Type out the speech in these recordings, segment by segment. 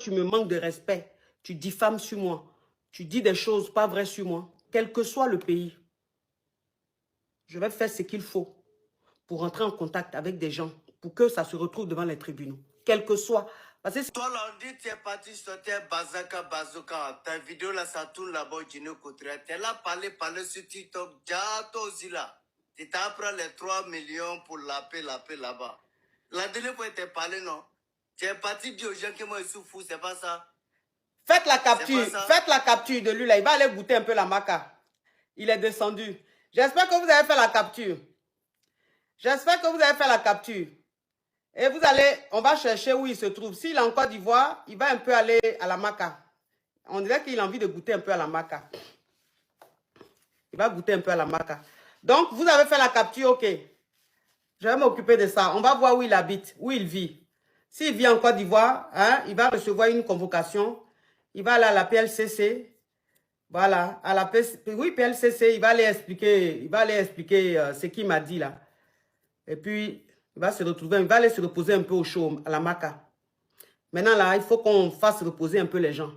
tu me manques de respect, tu diffames sur moi, tu dis des choses pas vraies sur moi, quel que soit le pays, je vais faire ce qu'il faut pour rentrer en contact avec des gens, pour que ça se retrouve devant les tribunaux, quel que soit. Parce que toi là, on dit tu es parti sortir Bazaka Bazooka. Ta vidéo là, ça tourne là-bas au Gino Couture. Tu es là, parler sur TikTok. Déjà, toi aussi là. Tu t'as pris les 3 millions pour la paix là-bas. La dernière fois, tu es parlé, non? Tu es parti dire aux gens que moi, je suis fou, c'est pas ça. Faites la capture de lui là. Il va aller goûter un peu la maca. Il est descendu. J'espère que vous avez fait la capture. J'espère que vous avez fait la capture. Et vous allez, on va chercher où il se trouve. S'il est en Côte d'Ivoire, il va un peu aller à la maca. On dirait qu'il a envie de goûter un peu à la maca. Il va goûter un peu à la maca. Donc, vous avez fait la capture, ok. Je vais m'occuper de ça. On va voir où il habite, où il vit. S'il vit en Côte d'Ivoire, hein, il va recevoir une convocation. Il va aller à la PLCC. Voilà, à la PLCC, il va aller expliquer, ce qu'il m'a dit là. Et puis, il va se retrouver, il va aller se reposer un peu au chaud, à la maca. Maintenant là, il faut qu'on fasse reposer un peu les gens.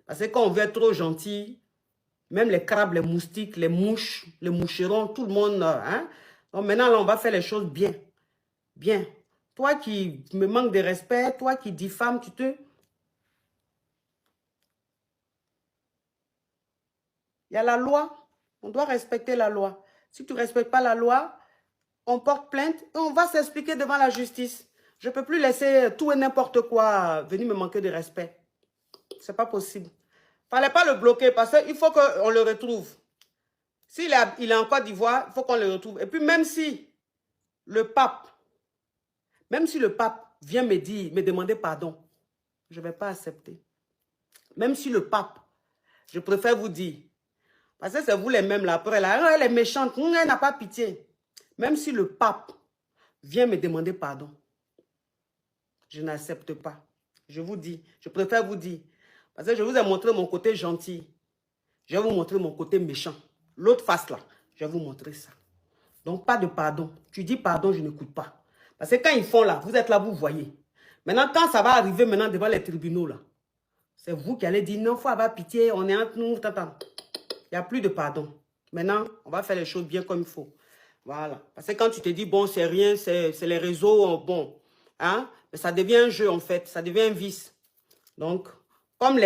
Parce que quand on veut être trop gentil, même les crabes, les moustiques, les mouches, les moucherons, tout le monde, hein. Donc maintenant là, on va faire les choses bien. Bien. Toi qui me manques de respect, toi qui diffames, Il y a la loi. On doit respecter la loi. Si tu ne respectes pas la loi, on porte plainte et on va s'expliquer devant la justice. Je ne peux plus laisser tout et n'importe quoi venir me manquer de respect. Ce n'est pas possible. Il ne fallait pas le bloquer parce qu'il faut qu'on le retrouve. S'il est en Côte d'Ivoire, il faut qu'on le retrouve. Et puis même si le pape vient me demander pardon, je ne vais pas accepter. Même si le pape, je préfère vous dire, parce que c'est vous les mêmes là, après là, elle est méchante, elle n'a pas pitié. Même si le pape vient me demander pardon, je n'accepte pas. Je vous dis, je préfère vous dire. Parce que je vous ai montré mon côté gentil. Je vais vous montrer mon côté méchant. L'autre face là, je vais vous montrer ça. Donc pas de pardon. Tu dis pardon, je n'écoute pas. Parce que quand ils font là, vous êtes là, vous voyez. Maintenant, quand ça va arriver maintenant devant les tribunaux là, c'est vous qui allez dire non, il faut avoir pitié, on est entre nous, tata. Il n'y a plus de pardon. Maintenant, on va faire les choses bien comme il faut. Voilà. Parce que quand tu te dis, bon, c'est rien, c'est les réseaux, bon, hein, mais ça devient un jeu, en fait. Ça devient un vice. Donc, comme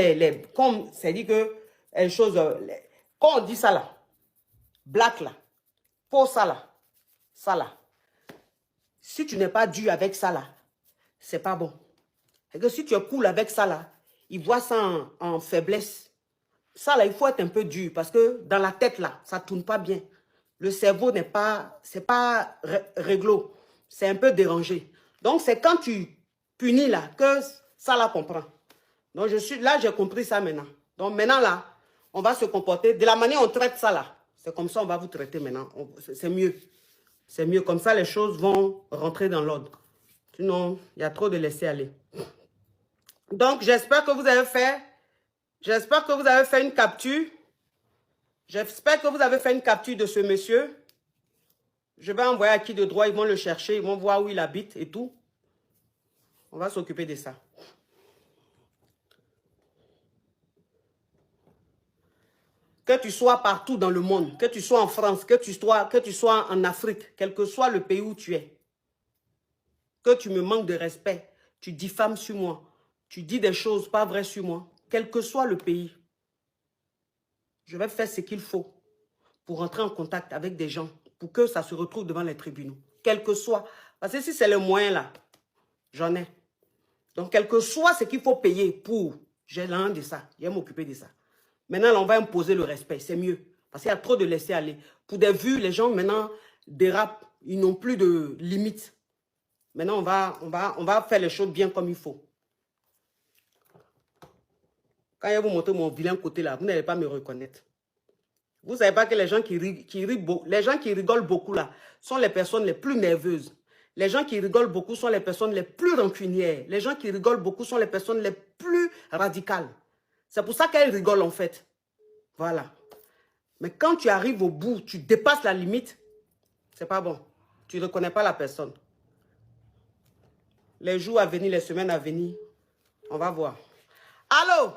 comme c'est dit que les choses, quand on dit ça là, black là, pour ça là, si tu n'es pas dur avec ça là, c'est pas bon. Et que si tu es cool avec ça là, ils voient ça en faiblesse. Ça, là, il faut être un peu dur parce que dans la tête, là, ça ne tourne pas bien. Le cerveau n'est pas, c'est pas réglo. C'est un peu dérangé. Donc, c'est quand tu punis, là, que ça, là, comprend. Donc, là, j'ai compris ça maintenant. Donc, maintenant, là, on va se comporter de la manière dont on traite ça, là. C'est comme ça on va vous traiter maintenant. C'est mieux. C'est mieux. Comme ça, les choses vont rentrer dans l'ordre. Sinon, il y a trop de laisser aller. Donc, j'espère que vous avez fait une capture. J'espère que vous avez fait une capture de ce monsieur. Je vais envoyer à qui de droit, ils vont le chercher, ils vont voir où il habite et tout. On va s'occuper de ça. Que tu sois partout dans le monde, que tu sois en France, que tu sois en Afrique, quel que soit le pays où tu es, que tu me manques de respect, tu diffames sur moi, tu dis des choses pas vraies sur moi, quel que soit le pays, je vais faire ce qu'il faut pour rentrer en contact avec des gens, pour que ça se retrouve devant les tribunaux. Quel que soit. Parce que si c'est le moyen là, j'en ai. Donc, quel que soit ce qu'il faut payer pour, j'ai l'un de ça, je vais m'occuper de ça. Maintenant, là, on va imposer le respect, c'est mieux. Parce qu'il y a trop de laisser aller. Pour des vues, les gens maintenant dérapent, ils n'ont plus de limites. Maintenant, on va faire les choses bien comme il faut. Quand je vais vous montrer mon vilain côté là, vous n'allez pas me reconnaître. Vous ne savez pas que les gens qui rigolent beaucoup là, sont les personnes les plus nerveuses. Les gens qui rigolent beaucoup sont les personnes les plus rancunières. Les gens qui rigolent beaucoup sont les personnes les plus radicales. C'est pour ça qu'elles rigolent en fait. Voilà. Mais quand tu arrives au bout, tu dépasses la limite, c'est pas bon. Tu ne reconnais pas la personne. Les jours à venir, les semaines à venir, On va voir. Allô?